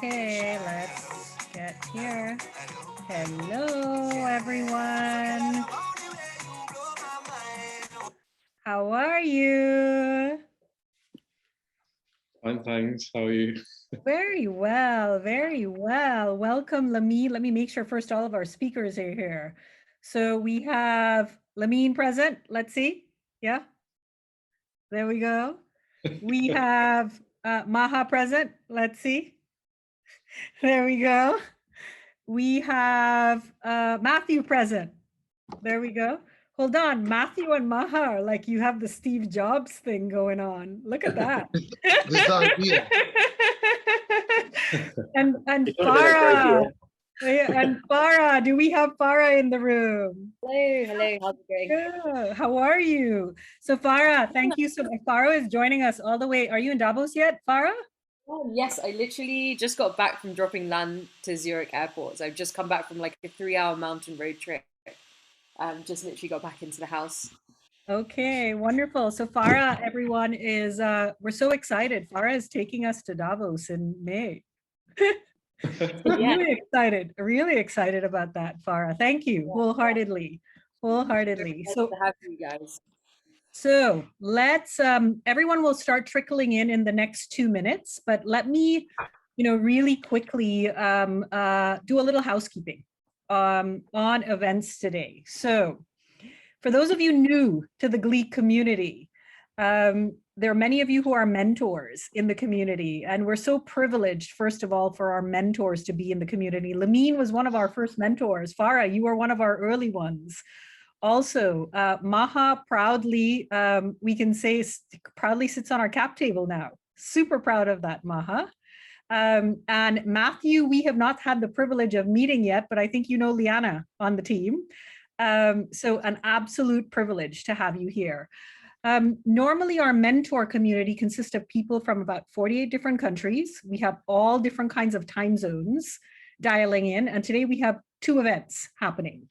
Okay, let's get here. Hello, everyone. How are you? Fine, thanks. How are you? Very well, very well. Welcome, Lameen. Let me make sure first all of our speakers are here. So we have Lameen present. Let's see. Yeah. There we go. We have Maha present. Let's see. There we go. We have Matthew present. There we go. Hold on, Matthew and Maha, like you have the Steve Jobs thing going on. Look at that. This idea. and Farah. And Farah, do we have Farah in the room? Hello, how's it going? Good. How are you? So Farah, thank you so much. Farah is joining us all the way. Are you in Davos yet, Farah? Oh, yes, I literally just got back from dropping Lan to Zurich airport. So I've just come back from like a 3-hour mountain road trip. Just literally got back into the house. Okay, wonderful. So Farah, everyone is, we're so excited. Farah is taking us to Davos in May. Really excited about that, Farah. Thank you, wholeheartedly. So to have you guys. So let's, everyone will start trickling in the next 2 minutes, but let me, really quickly do a little housekeeping on events today. So for those of you new to the Gleek community, there are many of you who are mentors in the community, and we're so privileged, first of all, for our mentors to be in the community. Lameen was one of our first mentors. Farah, you were one of our early ones. Also, Maha proudly, we can say, proudly sits on our cap table now. Super proud of that, Maha. And Matthew, we have not had the privilege of meeting yet, but I think you know Liana on the team. So an absolute privilege to have you here. Normally our mentor community consists of people from about 48 different countries. We have all different kinds of time zones dialing in, and today we have 2 events happening.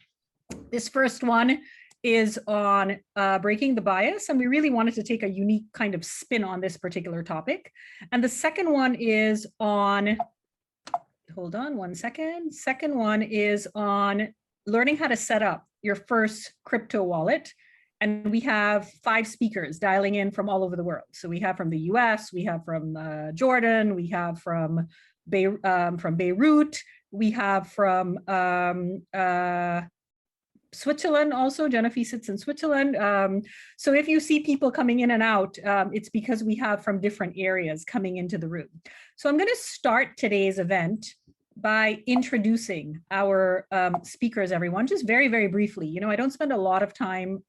This first one is on breaking the bias, and we really wanted to take a unique kind of spin on this particular topic. And the second one is on, hold on one second. Second one is on learning how to set up your first crypto wallet. And we have 5 speakers dialing in from all over the world. So we have from the US, we have from Jordan, we have from Beirut, we have from Switzerland also. Genevieve sits in Switzerland. So if you see people coming in and out, it's because we have from different areas coming into the room. So I'm going to start today's event by introducing our speakers, everyone, just very, very briefly. I don't spend a lot of time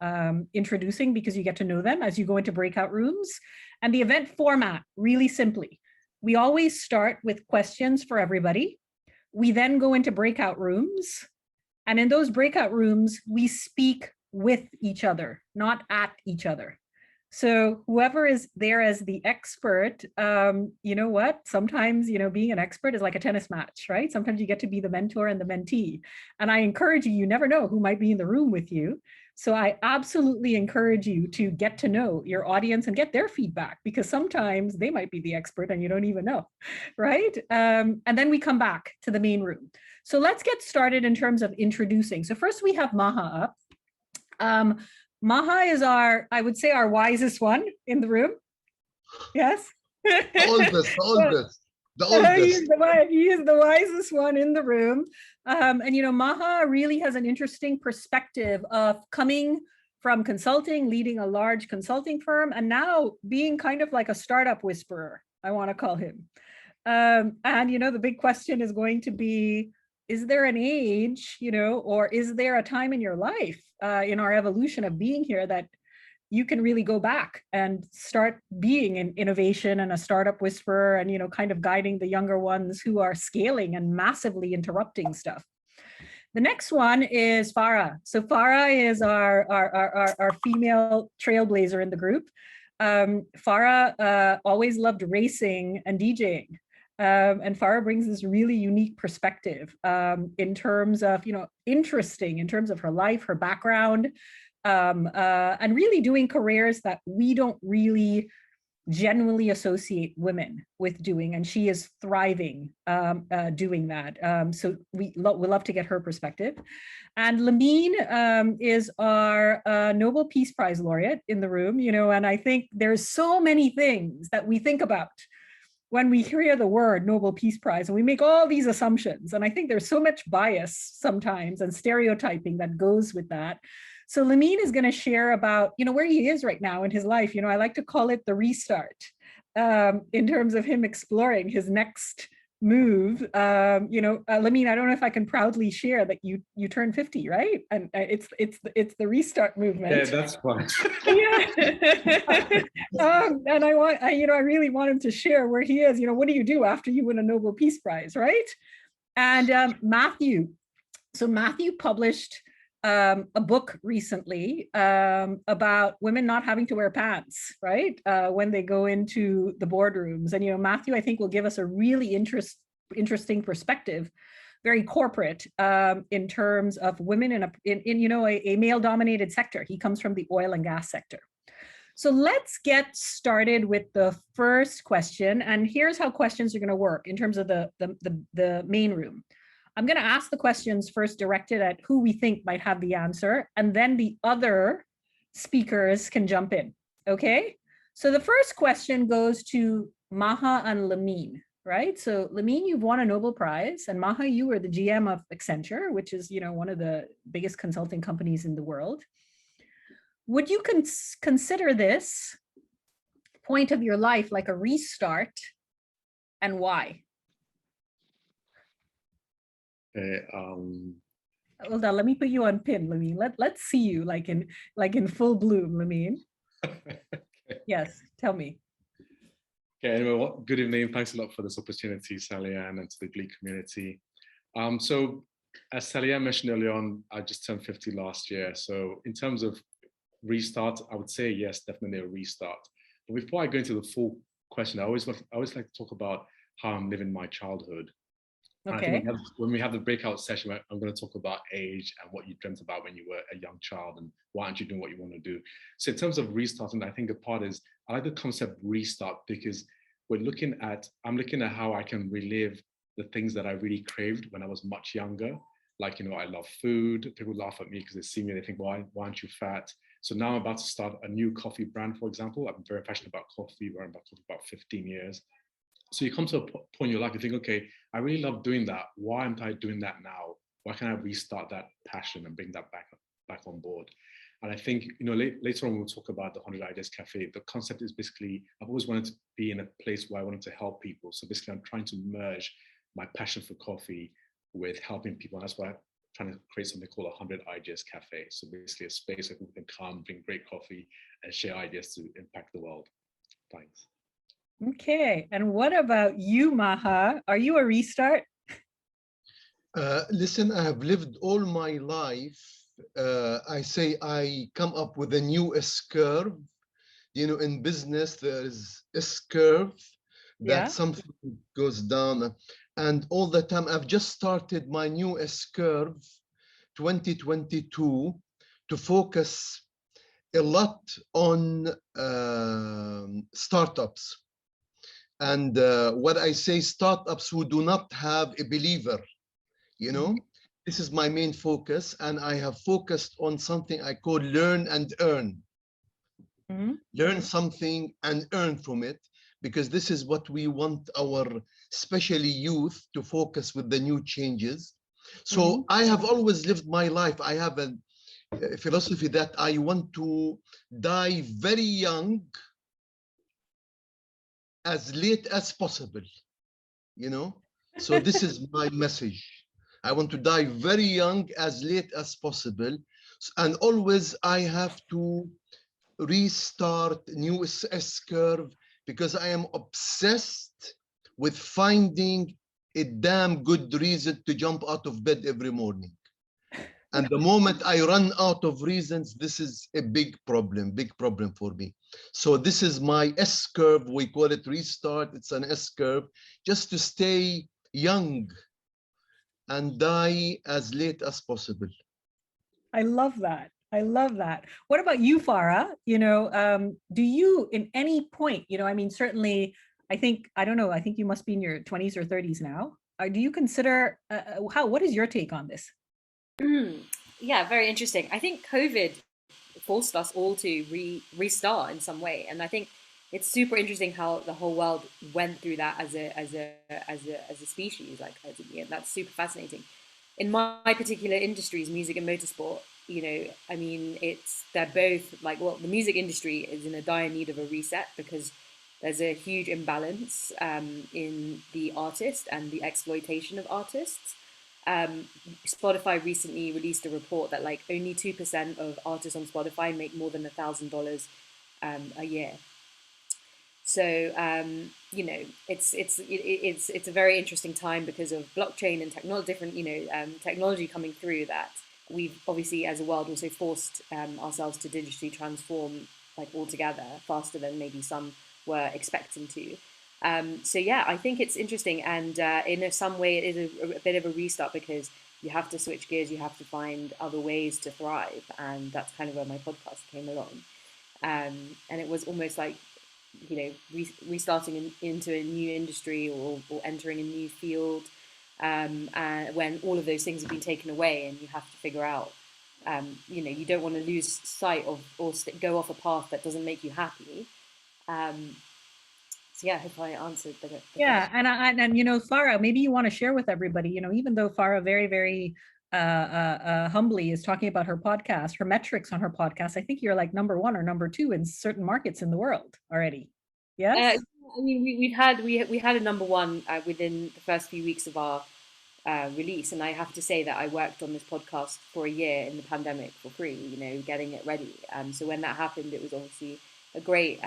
introducing because you get to know them as you go into breakout rooms. And the event format, really simply, we always start with questions for everybody. We then go into breakout rooms. And in those breakout rooms, we speak with each other, not at each other. So whoever is there as the expert, you know what? Sometimes, being an expert is like a tennis match, right? Sometimes you get to be the mentor and the mentee. And I encourage you, you never know who might be in the room with you. So I absolutely encourage you to get to know your audience and get their feedback, because sometimes they might be the expert and you don't even know, right? And then we come back to the main room. So let's get started in terms of introducing. So first we have Maha up. Maha is I would say, our wisest one in the room. Yes? The oldest. He is the wisest one in the room. And Maha really has an interesting perspective of coming from consulting, leading a large consulting firm, and now being kind of like a startup whisperer, I want to call him. And the big question is going to be, is there an age, or is there a time in your life, in our evolution of being here, that you can really go back and start being an innovation and a startup whisperer and, kind of guiding the younger ones who are scaling and massively interrupting stuff. The next one is Farah. So Farah is our female trailblazer in the group. Farah always loved racing and DJing. And Farah brings this really unique perspective in terms of, interesting in terms of her life, her background, and really doing careers that we don't really genuinely associate women with doing, and she is thriving doing that. So we'd love to get her perspective. And Lameen is our Nobel Peace Prize laureate in the room, you know, and I think there's so many things that we think about when we hear the word Nobel Peace Prize, and we make all these assumptions. And I think there's so much bias sometimes and stereotyping that goes with that. So Lameen is going to share about, you know, where he is right now in his life. You know, I like to call it the restart in terms of him exploring his next move. You know, Lameen, I don't know if I can proudly share that you turned 50, right? And it's the restart movement. Yeah, that's fine. Yeah. And I really want him to share where he is. You know, what do you do after you win a Nobel Peace Prize, right? And Matthew. So Matthew published a book recently about women not having to wear pants, right? When they go into the boardrooms. And, you know, Matthew, I think will give us a really interesting perspective, very corporate in terms of women in you know, a male-dominated sector. He comes from the oil and gas sector. So let's get started with the first question. And here's how questions are going to work in terms of the main room. I'm going to ask the questions first directed at who we think might have the answer, and then the other speakers can jump in, okay? So the first question goes to Maha and Lameen, right? So Lameen, you've won a Nobel Prize, and Maha, you were the GM of Accenture, which is, you know, one of the biggest consulting companies in the world. Would you consider this point of your life like a restart, and why? Hold on, let me put you on pin, Lameen. Let's see you like in full bloom, Lameen. Okay. Yes, tell me. Okay, anyway, good evening. Thanks a lot for this opportunity, Sally-Ann, and to the Glee community. So as Sally-Ann mentioned earlier on, I just turned 50 last year. So in terms of restart, I would say yes, definitely a restart. But before I go into the full question, I always like to talk about how I'm living my childhood. Okay. I think when we have the breakout session, I'm going to talk about age and what you dreamt about when you were a young child and why aren't you doing what you want to do. So in terms of restarting, I think a part is, I like the concept restart because I'm looking at how I can relive the things that I really craved when I was much younger. Like, you know, I love food. People laugh at me because they see me, they think, why aren't you fat? So now I'm about to start a new coffee brand, for example. I'm very passionate about coffee. We're about coffee about 15 years. So you come to a point in your life, you think, okay, I really love doing that. Why am I doing that now? Why can't I restart that passion and bring that back on board? And I think, you know, later on we'll talk about the 100 Ideas Cafe. The concept is basically, I've always wanted to be in a place where I wanted to help people. So basically I'm trying to merge my passion for coffee with helping people. And that's why I'm trying to create something called 100 Ideas Cafe. So basically a space where people can come, drink great coffee and share ideas to impact the world. Thanks. Okay, and what about you, Maha? Are you a restart? Listen, I have lived all my life. I say I come up with a new S-curve. You know, in business, there is S-curve that something goes down. And all the time, I've just started my new S-curve 2022 to focus a lot on startups. And what I say, startups who do not have a believer, you know, this is my main focus. And I have focused on something I call learn and earn. Learn something and earn from it, because this is what we want our, especially youth, to focus with the new changes. So I have always lived my life. I have a philosophy that I want to die very young, as late as possible, you know? So this is my message. I want to die very young, as late as possible. And always I have to restart new S-curve, because I am obsessed with finding a damn good reason to jump out of bed every morning. And the moment I run out of reasons, this is a big problem for me. So this is my S-curve. We call it restart. It's an S-curve, just to stay young and die as late as possible. I love that. I love that. What about you, Farah? You know, do you in any point, you know, I mean, certainly, I think, I don't know, I think you must be in your 20s or 30s now. Do you consider, what is your take on this? Yeah, very interesting. I think COVID forced us all to restart in some way, and I think it's super interesting how the whole world went through that as a species. Like, that's super fascinating. In my particular industries, music and motorsport, you know, I mean, they're both like, well, the music industry is in a dire need of a reset because there's a huge imbalance in the artist and the exploitation of artists. Spotify recently released a report that like only 2% of artists on Spotify make more than $1,000 a year. So you know, it's a very interesting time because of blockchain and different technology coming through that we've obviously as a world also forced ourselves to digitally transform like altogether faster than maybe some were expecting to. So yeah, I think it's interesting, and in some way it is a bit of a restart because you have to switch gears, you have to find other ways to thrive, and that's kind of where my podcast came along. And it was almost like, you know, restarting into a new industry or entering a new field, when all of those things have been taken away, and you have to figure out, you know, you don't want to lose sight of or go off a path that doesn't make you happy. So yeah, I hope I answered the Yeah, question. and you know, Farah, maybe you want to share with everybody, you know, even though Farah very humbly is talking about her podcast, her metrics on her podcast, I think you're like #1 or #2 in certain markets in the world already. Yes. I mean, we had a #1 within the first few weeks of our release, and I have to say that I worked on this podcast for a year in the pandemic for free, you know, getting it ready. So when that happened, it was obviously a great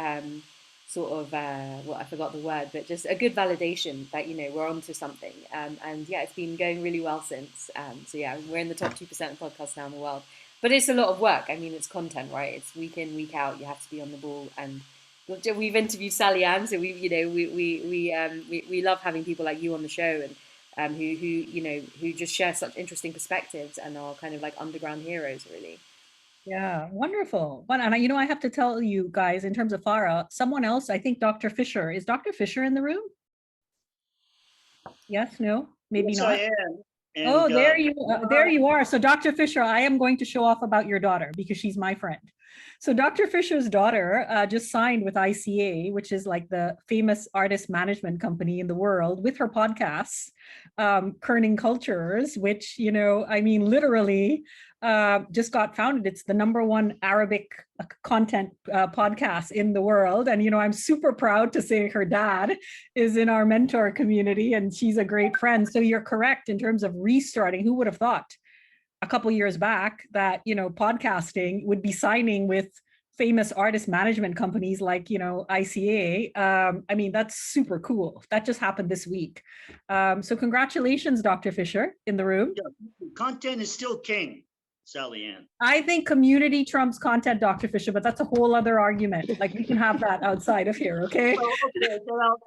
sort of well, I forgot the word, but just a good validation that, you know, we're onto something. And yeah, it's been going really well since. So yeah, we're in the top 2% of podcasts now in the world. But it's a lot of work. I mean, it's content, right? It's week in, week out. You have to be on the ball. And we've interviewed Sally Ann, so we love having people like you on the show, and who you know, who just share such interesting perspectives and are kind of like underground heroes, really. Yeah, wonderful. But and you know, I have to tell you guys, in terms of Farah, someone else, I think Dr. Fisher, is Dr. Fisher in the room? Yes, no, maybe Yes, not. I am. Oh, And there you are. So Dr. Fisher, I am going to show off about your daughter because she's my friend. So Dr. Fisher's daughter just signed with ICA, which is like the famous artist management company in the world, with her podcasts, Kerning Cultures, which, you know, I mean, literally just got founded. It's the #1 Arabic content podcast in the world. And, you know, I'm super proud to say her dad is in our mentor community, and she's a great friend. So you're correct in terms of restarting. Who would have thought a couple years back that, you know, podcasting would be signing with famous artist management companies like, you know, ICA. I mean, that's super cool. That just happened this week. So congratulations, Dr. Fisher, in the room. yeah, content is still king, Sally Ann. I think community trumps content, Dr. Fisher, but that's a whole other argument. Like, we can have that outside of here, okay? Well, okay,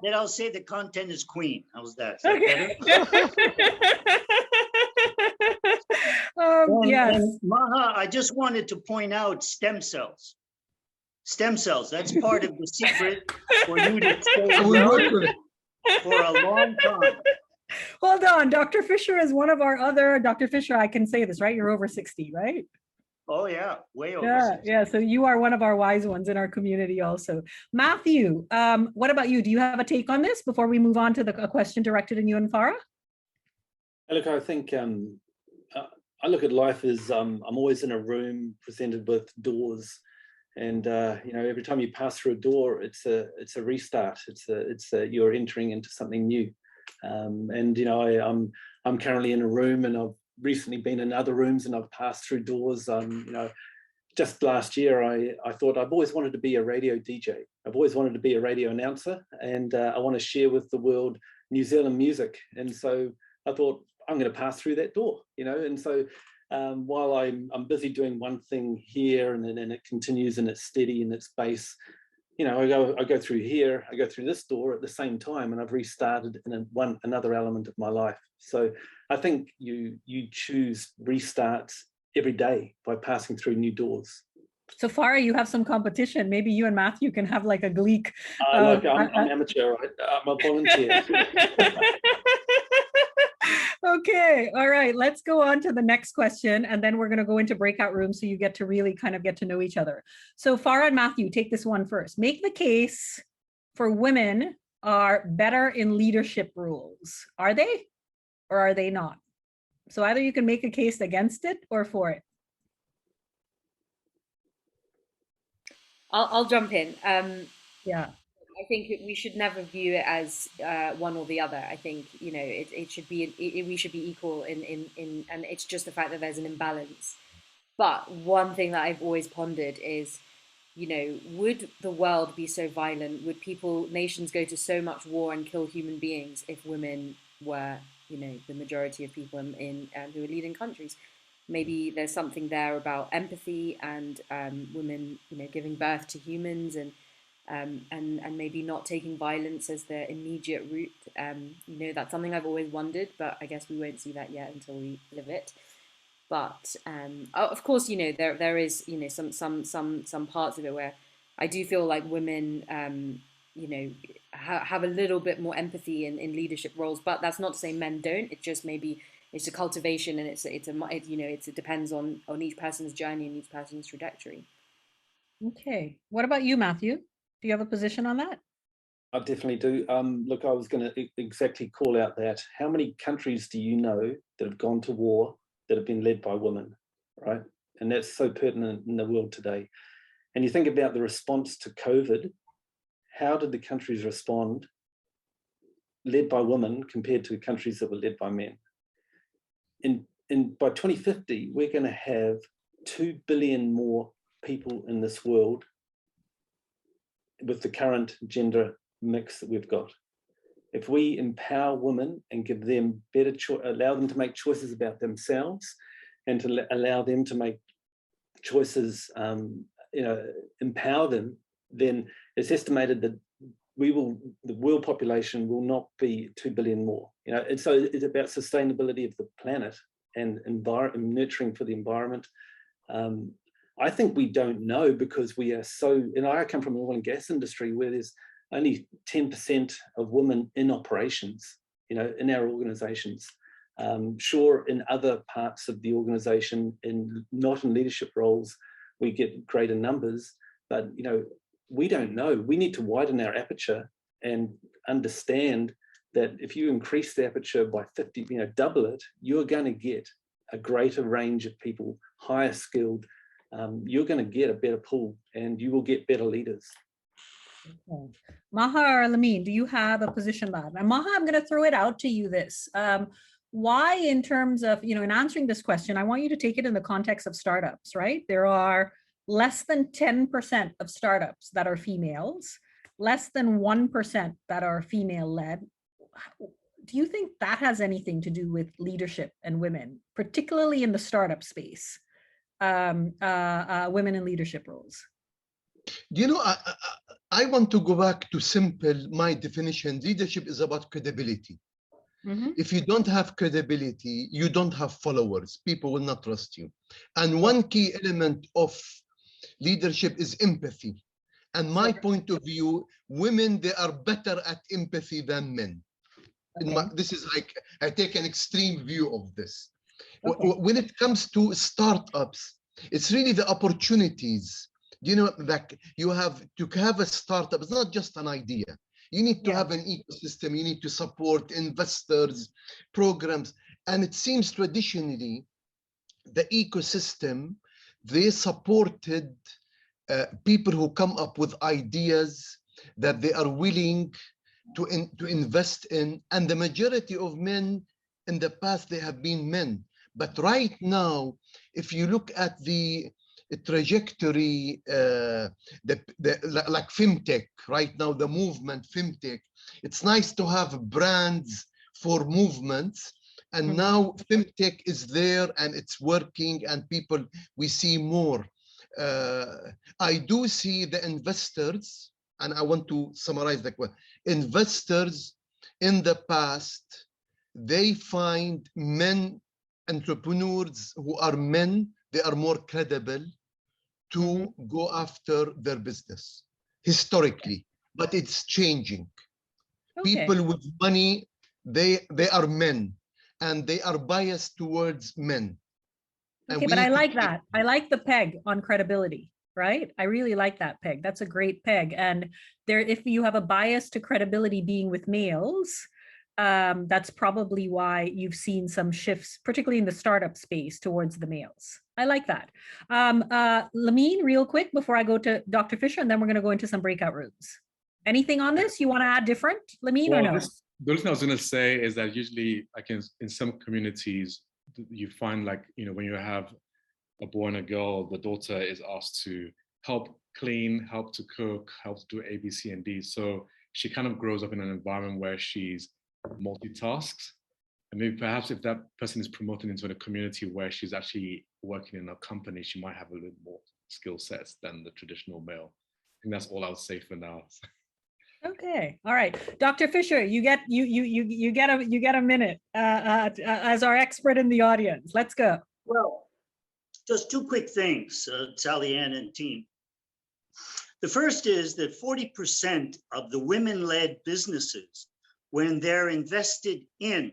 then I'll say the content is queen. How's that? Is that better? Yes. And Maha, I just wanted to point out stem cells. Stem cells, that's part of the secret for you to stay young for a long time. Hold on, Dr. Fisher is one of our other, Dr. Fisher, I can say this, right? You're over 60, right? Oh yeah, way over. Yeah, 60. yeah. So you are one of our wise ones in our community also. Matthew, what about you? Do you have a take on this before we move on to a question directed at you and Farah? Look, I think I look at life as I'm always in a room presented with doors, and you know, every time you pass through a door, it's a restart. It's you're entering into something new. And you know, I'm currently in a room, and I've recently been in other rooms, and I've passed through doors. You know, just last year, I thought I've always wanted to be a radio DJ. I've always wanted to be a radio announcer, and I want to share with the world New Zealand music. And so I thought, I'm going to pass through that door, you know. And so while I'm busy doing one thing here, and then it continues and it's steady and it's base, you know, I go through here, I go through this door at the same time, and I've restarted in another element of my life. So I think you choose restarts every day by passing through new doors. So Farah, you have some competition. Maybe you and Matthew can have like a Gleek. Look, I'm amateur, right? I'm a volunteer. Okay, all right, let's go on to the next question, and then we're going to go into breakout rooms so you get to really kind of get to know each other. So Farah and Matthew, take this one first. Make the case for women are better in leadership roles. Are they or are they not? So either you can make a case against it or for it. I'll jump in. Yeah. I think we should never view it as one or the other. I think, you know, it should be, we should be equal in, and it's just the fact that there's an imbalance. But one thing that I've always pondered is, you know, would the world be so violent? Would nations go to so much war and kill human beings if women were, you know, the majority of people in who are leading countries? Maybe there's something there about empathy and women, you know, giving birth to humans and maybe not taking violence as the immediate route. You know, that's something I've always wondered, but I guess we won't see that yet until we live it. But of course, you know, there is, you know, some parts of it where I do feel like women, you know, have a little bit more empathy in leadership roles. But that's not to say men don't. It just maybe it's a cultivation, and it depends on each person's journey and each person's trajectory. Okay. What about you, Matthew? Do you have a position on that? I definitely do. Look, I was going to exactly call out that. How many countries do you know that have gone to war that have been led by women, right? And that's so pertinent in the world today. And you think about the response to COVID, how did the countries respond led by women compared to countries that were led by men? By 2050, we're going to have 2 billion more people in this world with the current gender mix that we've got. If we empower women and give them better allow them to make choices about themselves and to allow them to make choices, you know, empower them, then it's estimated that the world population will not be 2 billion more. You know, and so it's about sustainability of the planet and nurturing for the environment. I think we don't know because we are so, and I come from the oil and gas industry where there's only 10% of women in operations, you know, in our organizations. Sure, in other parts of the organization, not in leadership roles, we get greater numbers, but, you know, we don't know. We need to widen our aperture and understand that if you increase the aperture by 50, you know, double it, you're going to get a greater range of people, higher skilled. You're going to get a better pool and you will get better leaders. Okay. Maher or Lameen, do you have a position on that? And Maher, I'm going to throw it out to you this. Why, in terms of, you know, in answering this question, I want you to take it in the context of startups, right? There are less than 10% of startups that are females, less than 1% that are female-led. Do you think that has anything to do with leadership and women, particularly in the startup space, women in leadership roles? You know, I want to go back to my definition. Leadership is about credibility. Mm-hmm. If you don't have credibility, you don't have followers. People will not trust you. And one key element of leadership is empathy. And my point of view, women, they are better at empathy than men. Okay. This is like, I take an extreme view of this. Okay. When it comes to startups, it's really the opportunities. You know, like you have to have a startup. It's not just an idea. You need to have an ecosystem. You need to support investors, programs. And it seems traditionally, the ecosystem, they supported people who come up with ideas that they are willing to invest in. And the majority of men in the past, they have been men. But right now, if you look at the trajectory, like FemTech, right now, the movement FemTech, it's nice to have brands for movements. And now FemTech is there and it's working and people, we see more. I do see the investors, and I want to summarize that one. Investors in the past, they find men, entrepreneurs who are men, they are more credible to go after their business historically, but it's changing. Okay. People with money, they are men, and they are biased towards men. And Okay, we but I need to like keep- that. I like the peg on credibility, right? I really like that peg. That's a great peg. And there, if you have a bias to credibility being with males, that's probably why you've seen some shifts, particularly in the startup space, towards the males. I like that. Lameen, real quick before I go to Dr. Fisher, and then we're going to go into some breakout rooms. Anything on this you want to add different, Lameen, or no? The only thing I was going to say is that usually, like in some communities, you find like, you know, when you have a boy and a girl, the daughter is asked to help clean, help to cook, help to do A, B, C, and D. So she kind of grows up in an environment where she's multitasks. And maybe perhaps if that person is promoted into a community where she's actually working in a company, she might have a little more skill sets than the traditional male. I think that's all I would say for now. Okay, all right, Dr. Fisher, you get a minute as our expert in the audience. Let's go. Well, just two quick things, Sally Ann and team. The first is that 40% of the women-led businesses, when they're invested in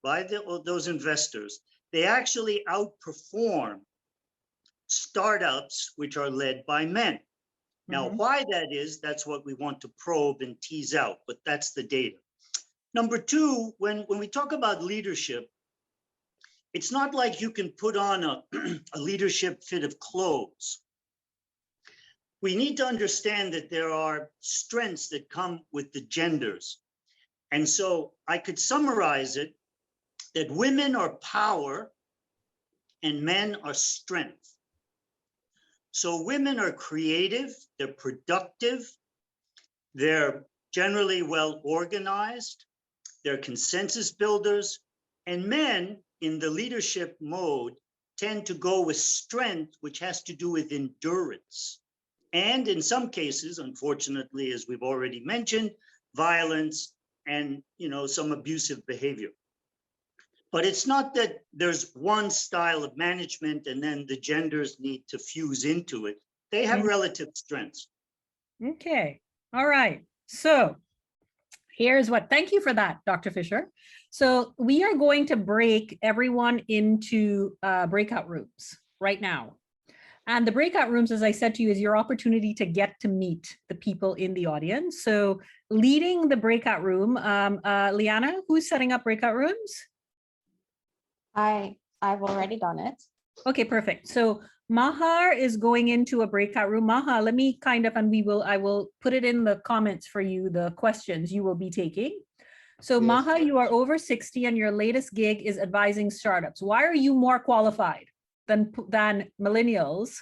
by those investors, they actually outperform startups which are led by men. Now, why that is, that's what we want to probe and tease out, but that's the data. Number two, when we talk about leadership, it's not like you can put on a leadership fit of clothes. We need to understand that there are strengths that come with the genders. And so I could summarize it that women are power and men are strength. So women are creative, they're productive, they're generally well organized, they're consensus builders, and men in the leadership mode tend to go with strength, which has to do with endurance. And in some cases, unfortunately, as we've already mentioned, violence and, you know, some abusive behavior. But it's not that there's one style of management and then the genders need to fuse into it. They have relative strengths. Okay, all right. So here's what, thank you for that, Dr. Fisher. So we are going to break everyone into breakout rooms right now. And the breakout rooms, as I said to you, is your opportunity to get to meet the people in the audience. So leading the breakout room, Liana, who's setting up breakout rooms? I've already done it. Okay, perfect. So Maher is going into a breakout room. Maher, let me kind of, and I will put it in the comments for you, the questions you will be taking. So Yes. Maher, you are over 60 and your latest gig is advising startups. Why are you more qualified than millennials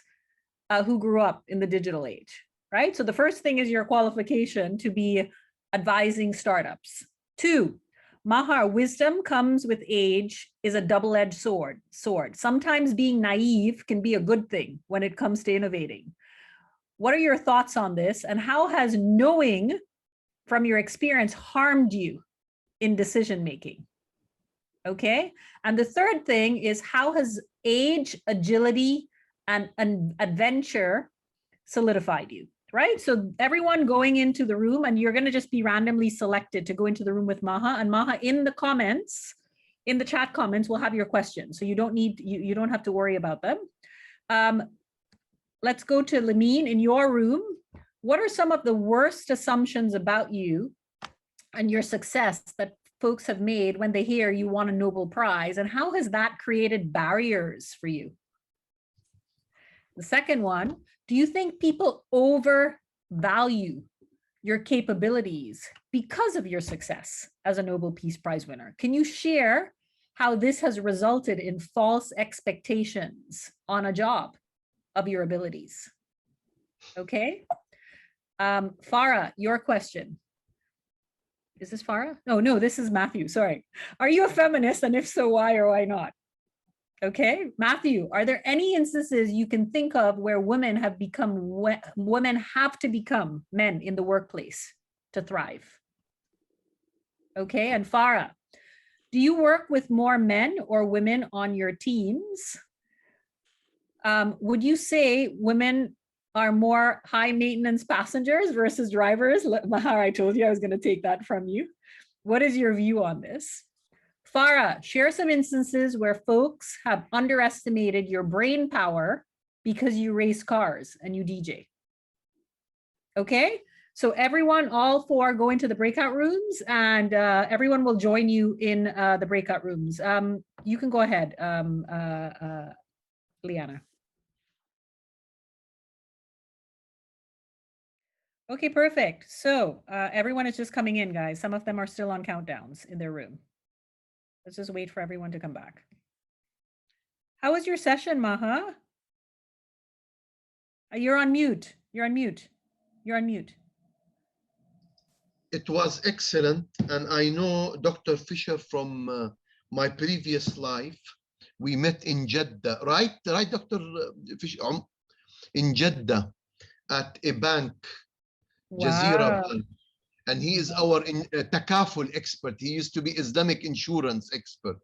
who grew up in the digital age, right? So the first thing is your qualification to be advising startups. 2, Maher, wisdom comes with age is a double-edged sword. Sometimes being naive can be a good thing when it comes to innovating. What are your thoughts on this? And how has knowing from your experience harmed you in decision-making? Okay. And the third thing is, how has age, agility, and adventure solidified you? Right? So everyone going into the room, and you're going to just be randomly selected to go into the room with Maher, and Maher in the comments, in the chat comments, will have your questions. So you don't need, you don't have to worry about them. Let's go to Lameen in your room. What are some of the worst assumptions about you and your success that folks have made when they hear you won a Nobel Prize, and how has that created barriers for you? The second one, do you think people overvalue your capabilities because of your success as a Nobel Peace Prize winner? Can you share how this has resulted in false expectations on a job of your abilities? Okay. Farah, your question. Is this Farah? No, this is Matthew, sorry. Are you a feminist, and if so, why or why not? Okay, Matthew, are there any instances you can think of where women have to become men in the workplace to thrive? Okay, and Farah, do you work with more men or women on your teams? Would you say women are more high maintenance passengers versus drivers? Maher, I told you I was going to take that from you. What is your view on this? Farah, share some instances where folks have underestimated your brain power because you race cars and you DJ. Okay, so everyone, all four, go into the breakout rooms, and everyone will join you in the breakout rooms. You can go ahead, Liana. Okay, perfect. So everyone is just coming in, guys. Some of them are still on countdowns in their room. Let's just wait for everyone to come back. How was your session, Maha? You're on mute. You're on mute. You're on mute. It was excellent. And I know Dr. Fisher from my previous life. We met in Jeddah, right? Right, Dr. Fisher? In Jeddah at a bank, Jazeera Bank. And he is our takaful expert. He used to be Islamic insurance expert.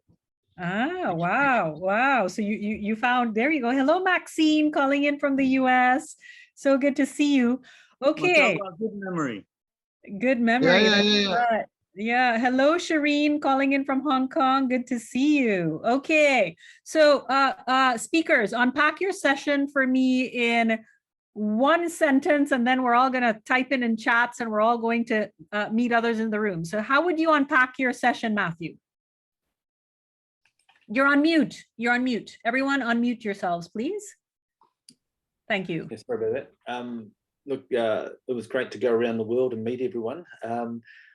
Ah, wow, wow. So you found, there you go. Hello, Maxine, calling in from the US. So good to see you. Okay. Good memory. Good memory. Yeah. Yeah. Hello, Shireen, calling in from Hong Kong. Good to see you. Okay. So speakers, unpack your session for me in one sentence, and then we're all going to type in chats, and we're all going to meet others in the room. So how would you unpack your session, Matthew? You're on mute. You're on mute. Everyone unmute yourselves, please. Thank you. Yeah, sorry about that. Look, it was great to go around the world and meet everyone.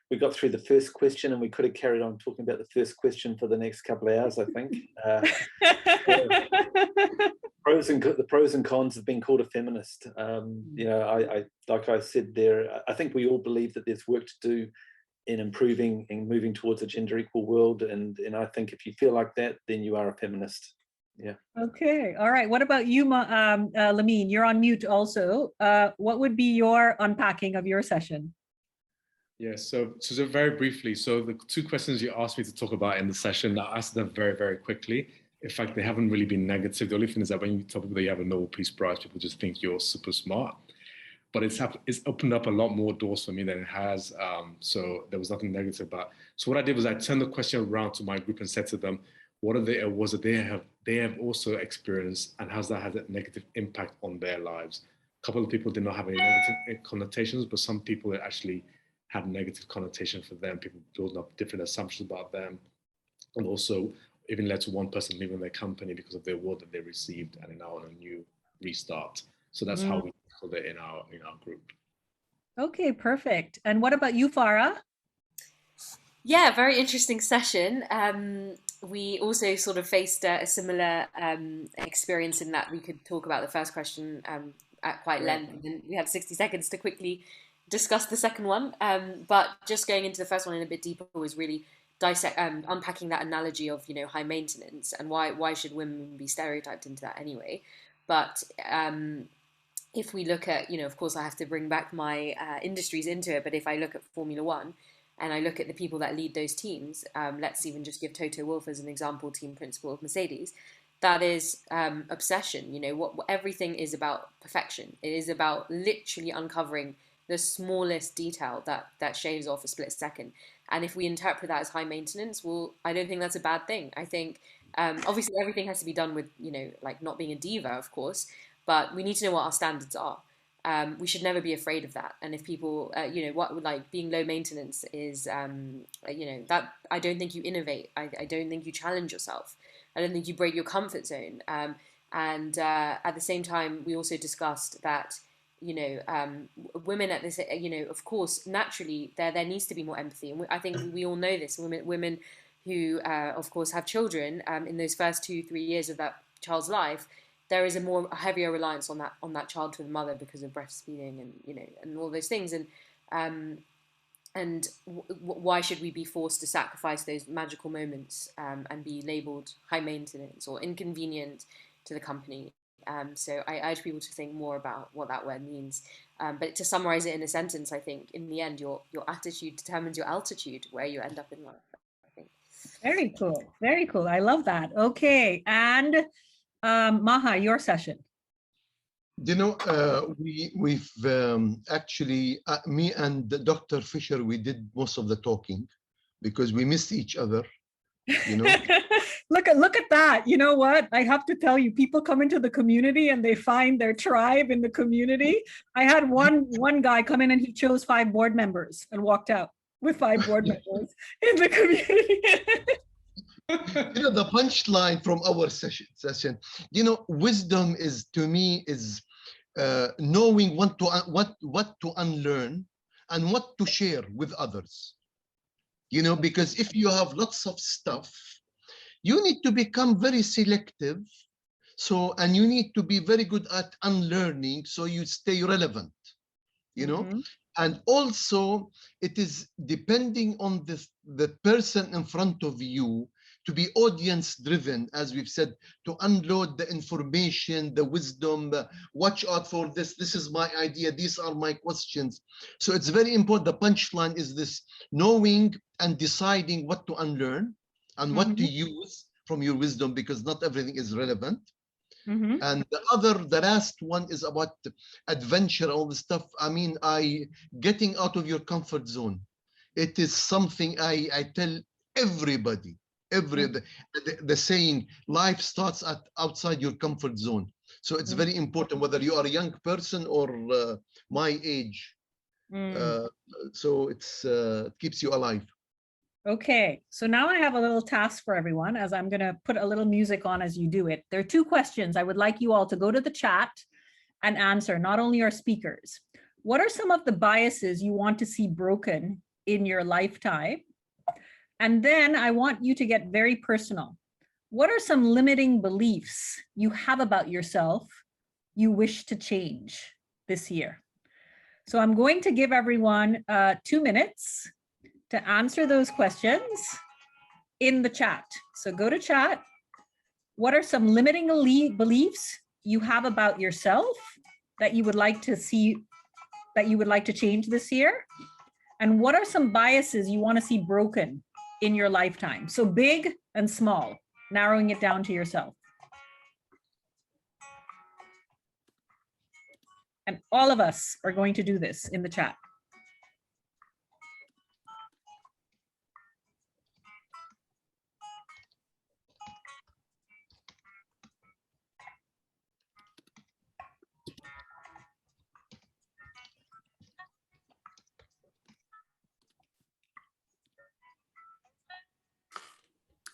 We got through the first question, and we could have carried on talking about the first question for the next couple of hours, I think. The pros and cons of being called a feminist. You know, I like I said there, I think we all believe that there's work to do in improving and moving towards a gender equal world, and I think if you feel like that, then you are a feminist. Yeah. Okay. All right. What about you, Lameen? You're on mute also. What would be your unpacking of your session? Yeah, so very briefly, so the two questions you asked me to talk about in the session, I answered them very, very quickly. In fact, they haven't really been negative. The only thing is that when you tell people that you have a Nobel Peace Prize, people just think you're super smart. But it's opened up a lot more doors for me than it has. So there was nothing negative about it. So what I did was I turned the question around to my group and said to them, what are the awards that they have also experienced, and how's that had a negative impact on their lives? A couple of people did not have any negative connotations, but some people actually had negative connotation for them. People building up different assumptions about them, and also even led to one person leaving their company because of the award that they received, and now on a new restart. So that's how we called it in our group. Okay, perfect. And what about you, Farah? Yeah, very interesting session. We also sort of faced a similar experience in that we could talk about the first question at quite length, and we had 60 seconds to quickly discuss the second one. But just going into the first one in a bit deeper was really unpacking that analogy of, you know, high maintenance and why should women be stereotyped into that anyway. But if we look at, you know, of course I have to bring back my industries into it, but if I look at Formula One and I look at the people that lead those teams, let's even just give Toto Wolff as an example, team principal of Mercedes. That is obsession. You know, what everything is about perfection. It is about literally uncovering the smallest detail that shaves off a split second. And if we interpret that as high maintenance, well, I don't think that's a bad thing. I think obviously everything has to be done with, you know, like not being a diva, of course, but we need to know what our standards are. We should never be afraid of that. And if people, you know, what like being low maintenance is, you know, that I don't think you innovate. I don't think you challenge yourself. I don't think you break your comfort zone. And at the same time, we also discussed that, you know, women at this, you know, of course, naturally there needs to be more empathy. And I think we all know this. Women who, of course, have children in those first 2-3 years of that child's life, there is a heavier reliance on that child to the mother because of breastfeeding and, you know, and all those things. And why should we be forced to sacrifice those magical moments and be labelled high maintenance or inconvenient to the company? So I urge people to think more about what that word means. But to summarize it in a sentence, I think in the end, your attitude determines your altitude, where you end up in life, I think. Very cool. Very cool. I love that. Okay. And Maha, your session. You know, we've actually, me and Dr. Fisher, we did most of the talking because we missed each other, you know. Look at that. You know what? I have to tell you, people come into the community and they find their tribe in the community. I had one guy come in and he chose 5 board members and walked out with 5 board members in the community. You know, the punchline from our session, you know, wisdom is, to me, is knowing what to unlearn and what to share with others. You know, because if you have lots of stuff, you need to become very selective. So, and you need to be very good at unlearning so you stay relevant, you know. And also it is depending on the person in front of you to be audience driven, as we've said, to unload the information, the wisdom, watch out for this. This is my idea. These are my questions. So it's very important. The punchline is this: knowing and deciding what to unlearn and what to use from your wisdom, because not everything is relevant. And the last one is about adventure, all the stuff. I mean, getting out of your comfort zone. It is something I tell everybody. The saying, life starts outside your comfort zone. So it's very important, whether you are a young person or my age. So it keeps you alive. Okay, so now I have a little task for everyone, as I'm going to put a little music on as you do it. There are 2 questions I would like you all to go to the chat and answer, not only our speakers. What are some of the biases you want to see broken in your lifetime? And then I want you to get very personal. What are some limiting beliefs you have about yourself you wish to change this year? So I'm going to give everyone 2 minutes to answer those questions in the chat. So go to chat. What are some limiting beliefs you have about yourself that you would like to see, that you would like to change this year? And what are some biases you want to see broken in your lifetime? So big and small, narrowing it down to yourself. And all of us are going to do this in the chat.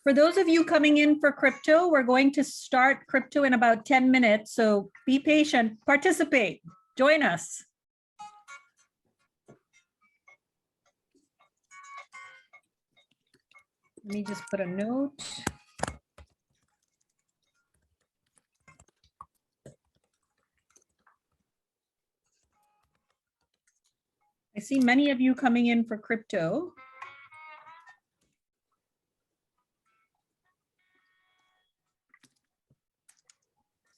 For those of you coming in for crypto, we're going to start crypto in about 10 minutes. So be patient, participate, join us. Let me just put a note. I see many of you coming in for crypto.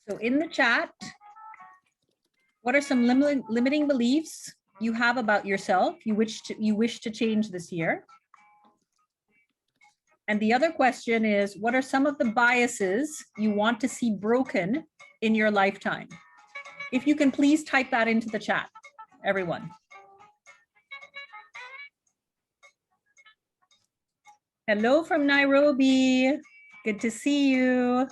So in the chat, what are some limiting beliefs you have about yourself you wish to change this year? And the other question is, what are some of the biases you want to see broken in your lifetime? If you can please type that into the chat, everyone. Hello from Nairobi. Good to see you.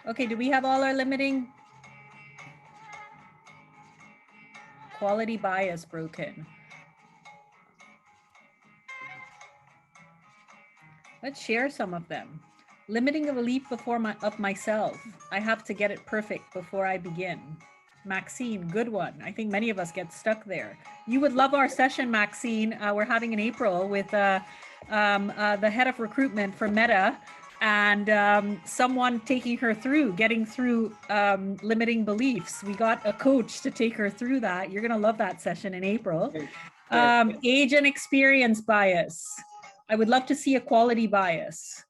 Okay, do we have all our limiting quality bias broken? Let's share some of them. Limiting a belief of myself. I have to get it perfect before I begin. Maxine, good one. I think many of us get stuck there. You would love our session, Maxine. We're having in April with the head of recruitment for Meta, and someone taking her through, getting through limiting beliefs. We got a coach to take her through that. You're going to love that session in April. Age and experience bias. I would love to see equality bias.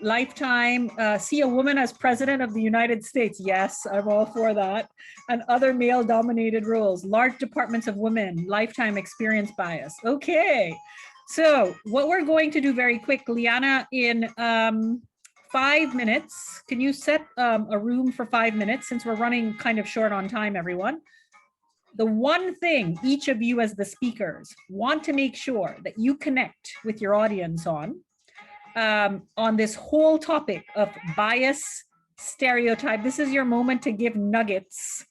Lifetime, see a woman as president of the United States. Yes, I'm all for that. And other male dominated roles, large departments of women, lifetime experience bias. Okay. So what we're going to do very quick, Liana, in 5 minutes, can you set a room for 5 minutes since we're running kind of short on time, everyone? The one thing each of you as the speakers want to make sure that you connect with your audience on this whole topic of bias, stereotype. This is your moment to give nuggets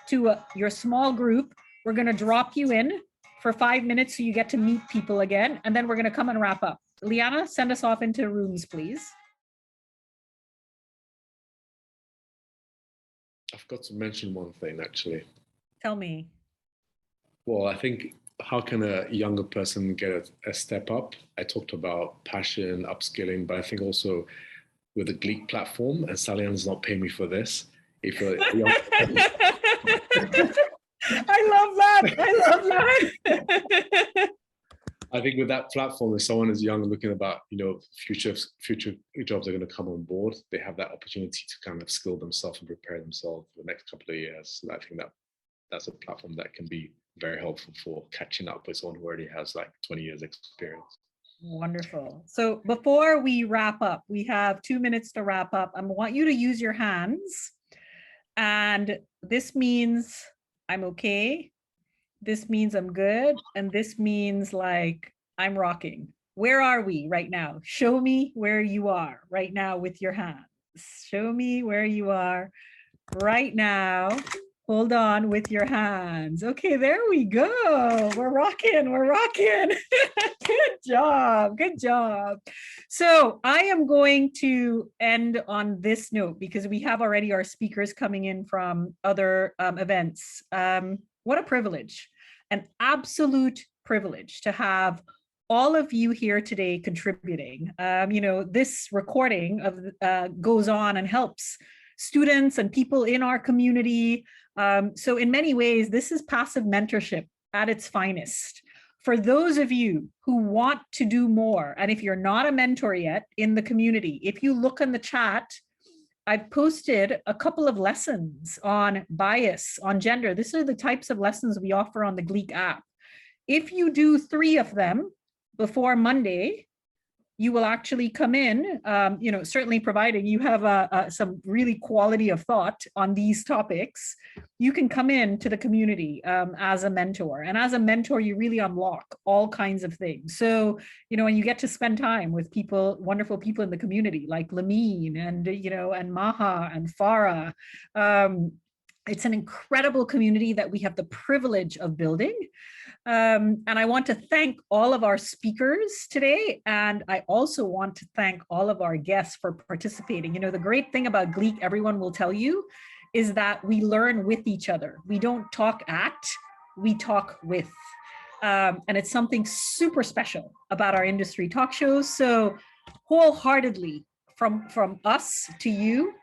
to your small group. We're going to drop you in for 5 minutes so you get to meet people again, and then we're going to come and wrap up. Liana, send us off into rooms, please. I forgot to mention one thing, actually. Tell me. Well, I think, how can a younger person get a step up? I talked about passion, upskilling, but I think also with the Gleek platform, and Salian's not paying me for this. If you're a young I love that. I love that. I think with that platform, if someone is young looking about, future jobs are going to come on board, they have that opportunity to kind of skill themselves and prepare themselves for the next couple of years. So I think that's a platform that can be very helpful for catching up with someone who already has like 20 years experience. Wonderful. So before we wrap up, we have 2 minutes to wrap up. I want you to use your hands. And this means I'm okay. This means I'm good. And this means like I'm rocking. Where are we right now? Show me where you are right now with your hands. Show me where you are right now. Hold on with your hands. Okay, there we go. We're rocking. We're rocking. Good job. Good job. So I am going to end on this note because we have already our speakers coming in from other events. What a privilege, an absolute privilege to have all of you here today contributing. This recording goes on and helps students and people in our community. So in many ways, this is passive mentorship at its finest. For those of you who want to do more, and if you're not a mentor yet in the community, if you look in the chat, I've posted a couple of lessons on bias, on gender. These are the types of lessons we offer on the Gleek app. If you do 3 of them before Monday, you will actually come in, certainly providing you have some really quality of thought on these topics, you can come in to the community as a mentor. And as a mentor, you really unlock all kinds of things. So, and you get to spend time with people, wonderful people in the community like Lameen and Maha and Farah. It's an incredible community that we have the privilege of building. And I want to thank all of our speakers today. And I also want to thank all of our guests for participating. The great thing about Gleek, everyone will tell you, is that we learn with each other. We don't talk at, we talk with. And it's something super special about our industry talk shows. So wholeheartedly from us to you,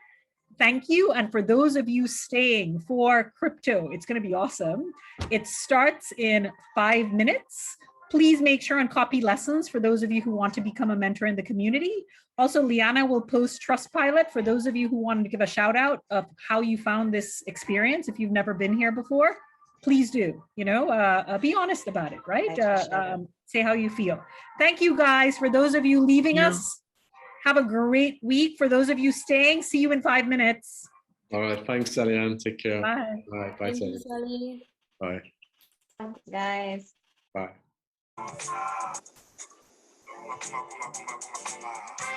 thank you. And for those of you staying for crypto, it's going to be awesome. It starts in 5 minutes. Please make sure and copy lessons for those of you who want to become a mentor in the community. Also, Liana will post Trustpilot for those of you who wanted to give a shout out of how you found this experience. If you've never been here before, please do, be honest about it, right? Say how you feel. Thank you guys. For those of you leaving us, have a great week. For those of you staying, see you in 5 minutes. All right. Thanks, Salian. Take care. Bye. All right. Bye, Salian. Bye. Thanks, guys. Bye.